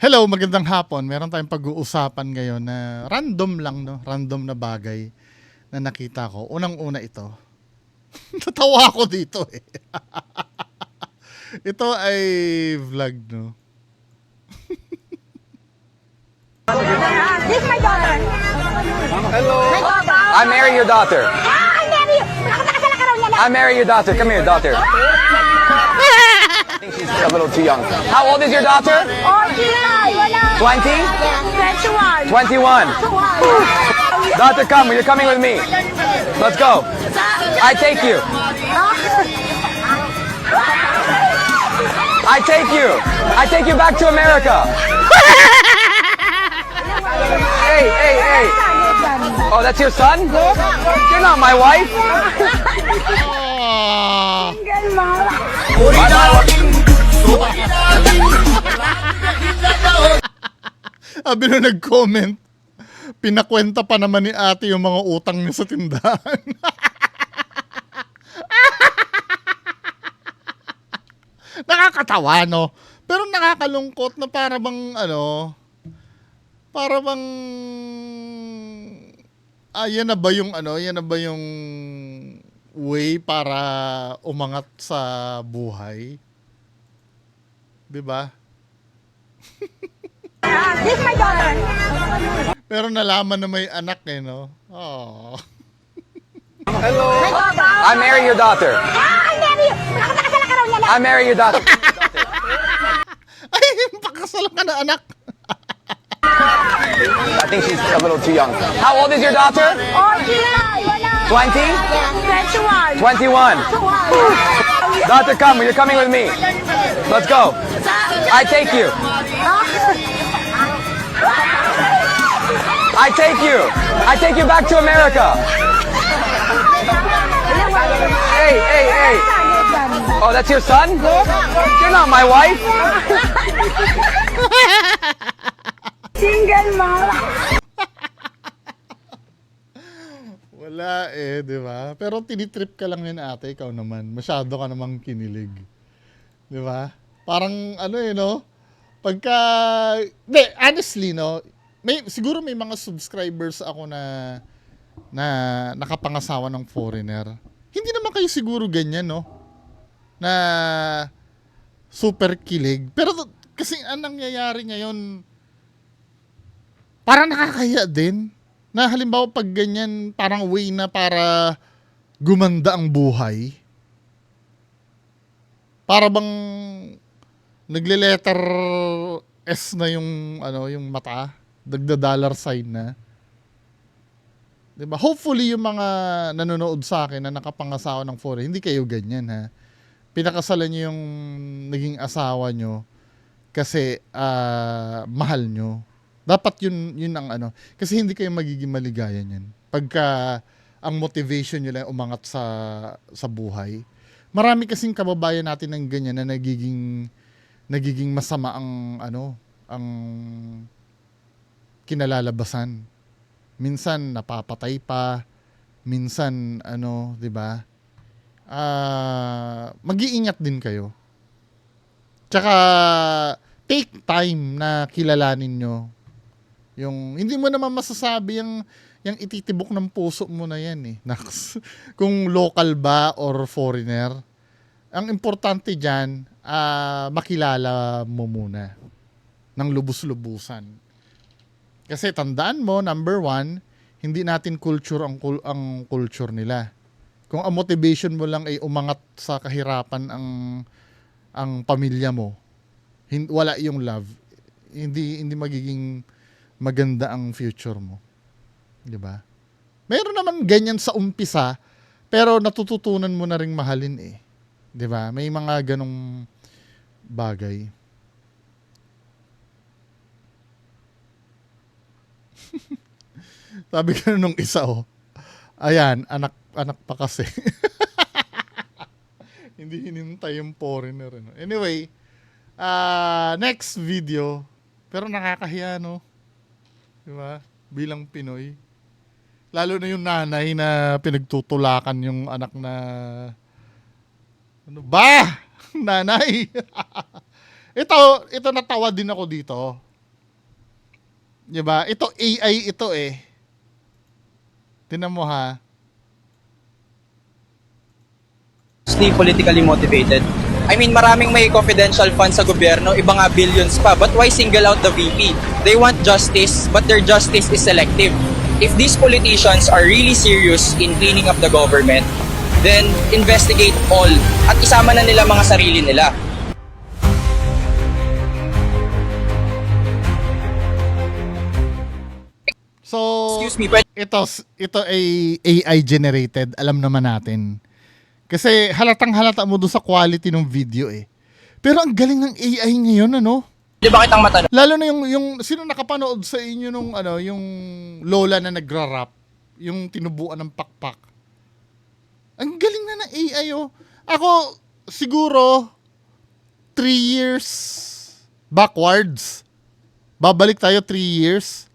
Hello, magandang hapon. Meron tayong pag-uusapan ngayon na random lang, no? Random na bagay na nakita ko. Unang-una ito. Natawa ako dito eh. Ito ay vlog, no? This is my daughter. Hello. My daughter. I marry your daughter. I marry you. Nakapakasal ka raw niya lang. I marry your daughter. Come here, daughter. I think she's a little too young. How old is your daughter? Oh, July. Wala. 20? 21. 21. Daughter, come. You're coming with me. Let's go. I take you. I take you. I take you back to America. Hey, hey, hey. Oh, that's your son? You're not my wife. Ah, sabi nung nag-comment, pinakwenta pa naman ni ate yung mga utang niya sa tindahan. Nakakatawa, no? Pero nakakalungkot na para bang, para bang, yan na ba yung, yan na ba yung way para umangat sa buhay? 'Di ba? This is my daughter. Pero nalaman na may anak eh, no? Oh. Hello. My daughter. I marry your daughter. I marry you. Nakapakasal ka raw niya lang. I marry your daughter. Ay, pakasal ka na anak. I think she's a little too young. How old is your daughter? Oh, July. Wala. 20? 21. 21. Daughter, come. You're coming with me. Let's go. I take you. I take you. I take you back to America. Hey, hey, hey. Oh, that's your son? You're not my wife. Single mom. Wala eh, di ba? Pero tinitrip ka lang yun ate, ikaw naman. Masyado ka namang kinilig. Di ba? Parang no? Pagka, honestly, no? Siguro may mga subscribers ako na nakapangasawa ng foreigner. Hindi naman kayo siguro ganyan, no? Na super kilig. Pero kasi anong nangyayari ngayon, parang nakakahiya din. Na halimbawa pag ganyan, parang way na para gumanda ang buhay. Para bang nagle-letter S na yung yung mata, dollar sign na. 'Di ba? Hopefully yung mga nanonood sa akin na nakapangasawa ng foreign, hindi kayo ganyan ha. Pinakasalan niyo yung naging asawa nyo kasi mahal nyo. Dapat yun ang kasi hindi kayo magiging maligaya niyan. Pagka ang motivation nyo lang umangat sa buhay. Marami kasing kababayan natin ng ganyan na nagiging masama ang kinalalabasan. Minsan napapatay pa, minsan 'di ba? Mag-iingat din kayo. Tsaka take time na kilalanin nyo. Yung hindi mo naman masasabi yung ititibok ng puso mo na yan eh. Kung local ba or foreigner. Ang importante diyan, makilala mo muna ng lubos-lubusan. Kasi tandaan mo, number 1, hindi natin culture ang culture nila. Kung ang motivation mo lang ay umangat sa kahirapan ang pamilya mo, wala yung love, hindi magiging maganda ang future mo. 'Di ba? Meron naman ganyan sa umpisa, pero natututunan mo na ring mahalin eh. 'Di ba? May mga ganong bagay. Sabi ka nung isa ayan, anak pa kasi. Hindi hinintay yung foreigner. Anyway, next video. Pero nakakahiya, no? Diba? Bilang Pinoy. Lalo na yung nanay na pinagtutulakan yung anak na... Ano ba? Nanay! ito natawa din ako dito. 'Di ba? Ito AI ito eh. Tingnan mo ha. Mostly politically motivated. I mean, maraming may confidential funds sa gobyerno, iba nga billions pa. But why single out the VP? They want justice, but their justice is selective. If these politicians are really serious in cleaning up the government, then investigate all at isama na nila mga sarili nila. So, Excuse me, pwede ito ay AI generated, alam naman natin. Kasi halatang-halata mo doon sa quality ng video eh. Pero ang galing ng AI ngayon, ano? ba kitang matanong? Lalo na yung sino nakapanood sa inyo nung yung lola na nagra-rap, yung tinubuan ng pakpak. Ang galing na ng AI oh. Ako siguro 3 years backwards. Babalik tayo 3 years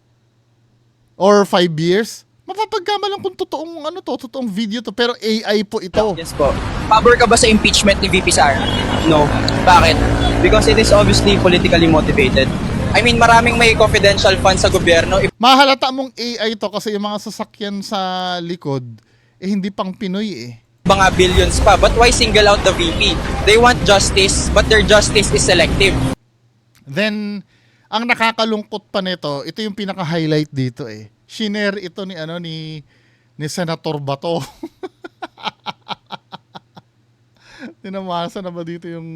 or 5 years. Mapapagkamalan kung totoong video to, pero AI po ito. Yes po. Pabor ka ba sa impeachment ni VP Sara? No. Bakit? Because it is obviously politically motivated. I mean, maraming may confidential funds sa gobyerno. Mahalata mong AI to kasi yung mga sasakyan sa likod, hindi pang Pinoy eh. Mga billions pa. But why single out the VP? They want justice, but their justice is selective. Then, ang nakakalungkot pa nito, ito yung pinaka-highlight dito eh. Shinare ito ni Senator Bato. Tinamasa na ba dito yung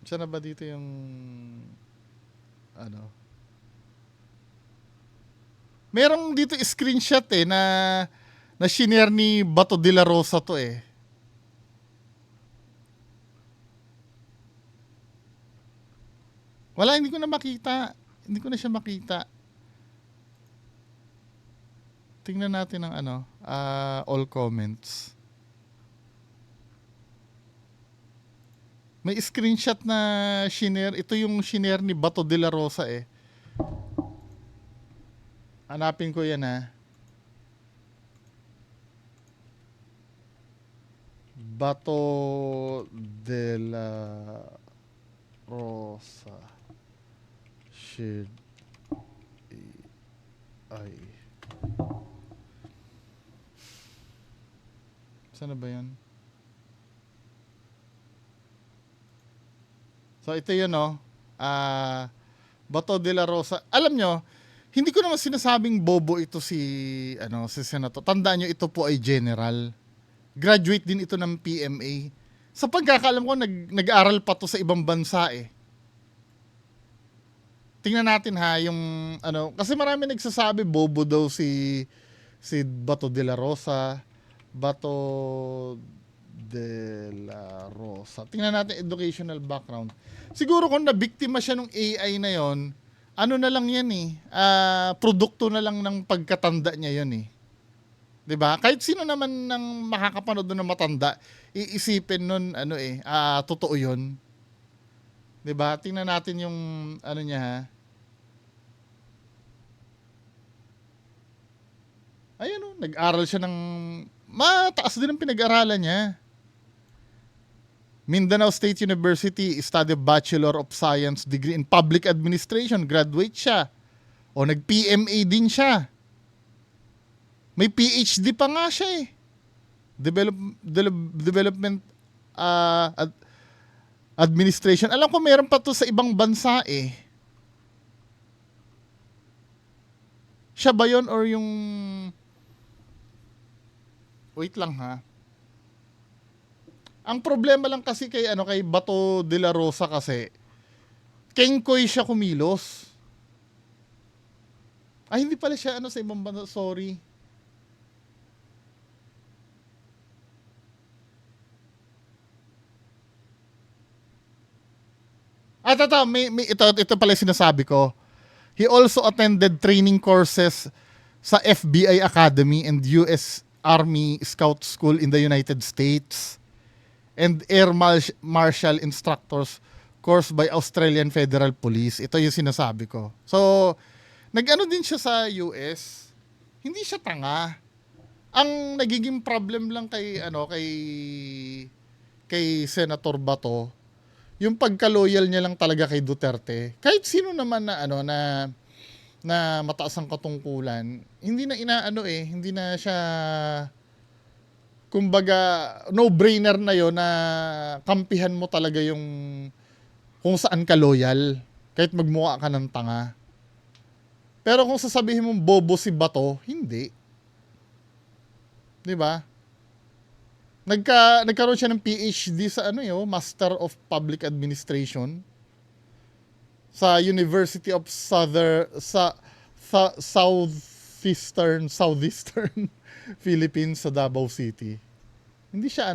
siya na ba dito yung merong dito screenshot eh na shinare ni Bato de la Rosa to eh. Wala, hindi ko na makita. Hindi ko na siya makita. Tingnan natin ang all comments. May screenshot na shinare. Ito yung shinare ni Bato de la Rosa eh. Hanapin ko yan ha. Bato de la Rosa. Should I Saan na ba yan? So ito yun Bato de la Rosa. Alam nyo, hindi ko naman sinasabing bobo ito si Senator. Tandaan nyo, ito po ay general. Graduate din ito ng PMA. Sa pagkakaalam ko, nag-aral pa to sa ibang bansa eh. Tingnan natin ha, yung kasi marami nagsasabi bobo daw si Bato de la Rosa. Bato de la Rosa. Tingnan natin educational background. Siguro kung nabiktima siya ng AI na yon, na lang yan eh. Produkto na lang ng pagkatanda niya yon eh. 'Di ba? Kahit sino naman ng makakapanood doon na matanda, iisipin nun totoo 'yon. 'Di ba? Tingnan natin yung niya ha. Ayun nag-aral siya ng mataas din ang pinag-aralan niya. Mindanao State University, studied Bachelor of Science degree in Public Administration, graduate siya. O nag-PMA din siya. May PhD pa nga siya eh. Development Administration. Alam ko meron pa to sa ibang bansa eh. Siya ba yun or yung wait lang ha. Ang problema lang kasi kay Bato de la Rosa kasi kengkoy siya kumilos. Ay hindi pala siya sa ibang bansa, sorry. Ito pala sinasabi ko. He also attended training courses sa FBI Academy and US Army Scout School in the United States and Air Marshal Instructors course by Australian Federal Police. Ito yung sinasabi ko. So, din siya sa US. Hindi siya tanga. Ang nagiging problem lang kay Senator Bato, yung pagka-loyal niya lang talaga kay Duterte. Kahit sino naman na ano na mataas ang katungkulan, hindi na inaano hindi na siya, kumbaga no-brainer na yon na kampihan mo talaga yung kung saan ka loyal kahit magmukha ka ng tanga. Pero kung sasabihin mong bobo si Bato, hindi. 'Di ba? Nagkaroon siya ng PhD sa Master of Public Administration sa University of Southeastern Philippines sa Davao City. Hindi siya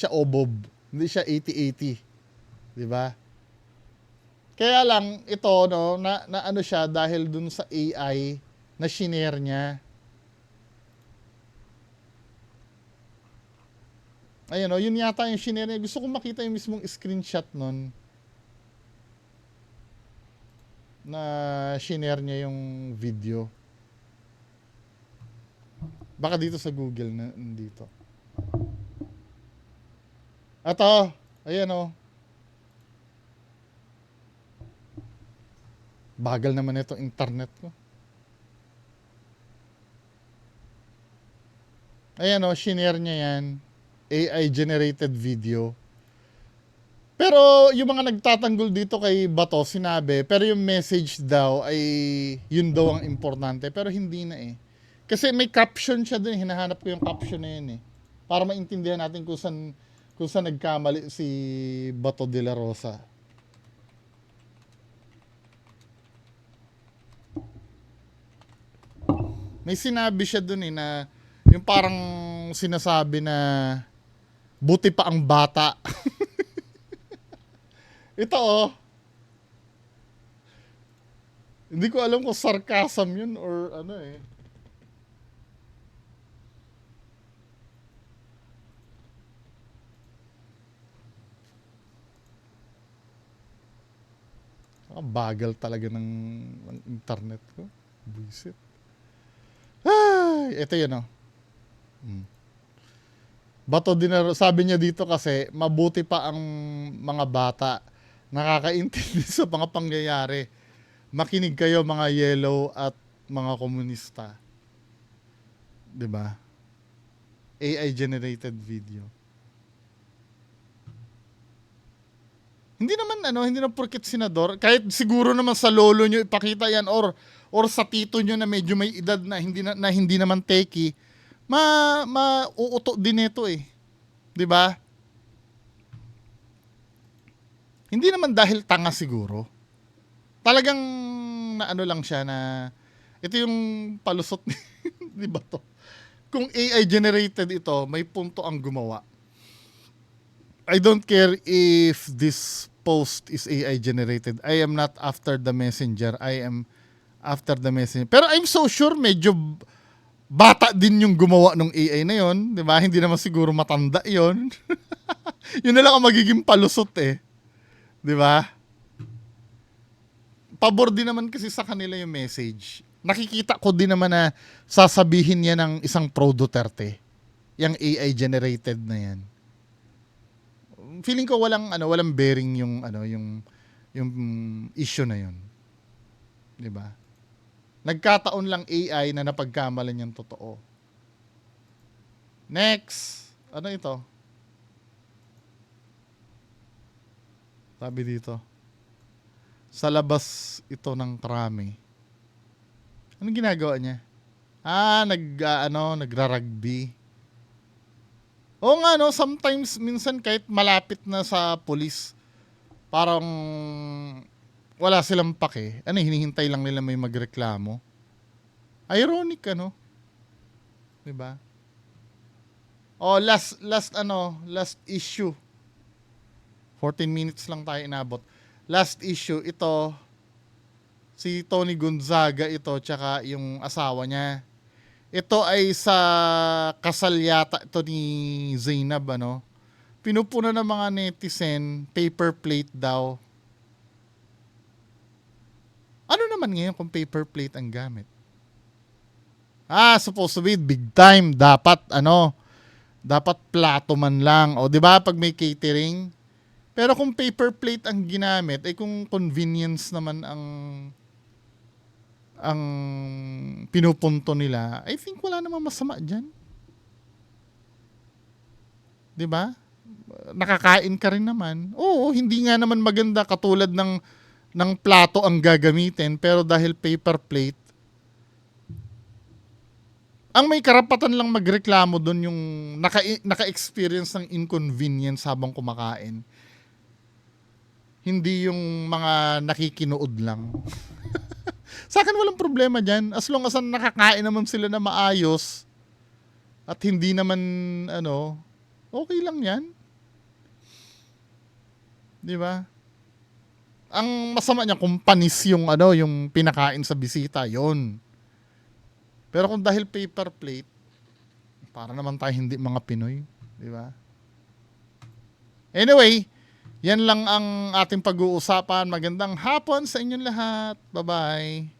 obob, hindi siya 80-80, 'di ba? Kaya lang ito na ano siya dahil dun sa AI na shinare niya. Ayun yun yata yung shinare niya. Gusto kong makita yung mismong screenshot nun na shinare niya yung video. Baka dito sa Google na dito. Ato, ayan Bagal naman itong internet ko. Ayan shinare niya yan. AI generated video. Pero yung mga nagtatanggol dito kay Bato, sinabi, pero yung message daw ay yun daw ang importante. Pero hindi na Kasi may caption siya dun. Hinahanap ko yung caption na yun para maintindihan natin kung saan nagkamali si Bato de la Rosa. May sinabi siya dun na yung parang sinasabi na buti pa ang bata. Ito hindi ko alam kung sarcasm yun or ano bagal talaga ng internet ko. Buisit. Ito yun Bato din sabi niya dito kasi mabuti pa ang mga bata nakakaintindi sa mga pangyayari. Makinig kayo mga yellow at mga komunista. 'Di ba? AI generated video. Hindi naman porket senador, kahit siguro naman sa lolo nyo ipakita yan or sa tito nyo na medyo may edad na hindi naman techie, mauuto din ito 'Di ba? Hindi naman dahil tanga siguro. Talagang lang siya na ito yung palusot ni Bato. Kung AI generated ito, may punto ang gumawa. I don't care if this post is AI generated. I am not after the messenger. I am after the messenger. Pero I'm so sure medyo bata din yung gumawa ng AI na yon, 'di ba? Hindi naman siguro matanda yon. Yun na lang ang magiging palusot 'di ba? Pabor din naman kasi sa kanila yung message. Nakikita ko din naman na sasabihin niya ng isang pro Duterte. Yung AI generated na yan. Feeling ko walang bearing yung issue na yun. 'Di ba? Nagkataon lang AI na napagkamalan niyang totoo. Next. Ano ito? Sabi dito. Sa labas ito ng Krami. Anong ginagawa niya? Nagra-rugby. Oo nga sometimes minsan kahit malapit na sa pulis, parang wala silang pake. Hinihintay lang nila may magreklamo. Ironic 'Di ba? Last issue. 14 minutes lang tayo inabot. Last issue, ito si Tony Gonzaga tsaka yung asawa niya. Ito ay sa kasal yata ito ni Zainab Pinupuna ng mga netizen, paper plate daw. Ano naman ngayon kung paper plate ang gamit? Supposed to be big time. Dapat plato man lang. O, di ba pag may catering? Pero kung paper plate ang ginamit, eh kung convenience naman ang pinupunto nila, I think wala namang masama dyan. 'Di ba? Nakakain ka rin naman. Oo, hindi nga naman maganda katulad ng plato ang gagamitin, pero dahil paper plate, ang may karapatan lang magreklamo doon yung naka-experience ng inconvenience habang kumakain. Hindi yung mga nakikinood lang. Sa akin walang problema dyan. As long as nakakain naman sila na maayos at hindi naman okay lang yan. Di ba? Ang masama niya kung panis yung yung pinakain sa bisita, yon. Pero kung dahil paper plate, para naman tayo hindi mga Pinoy, di ba? Anyway, yan lang ang ating pag-uusapan. Magandang hapon sa inyong lahat. Bye-bye.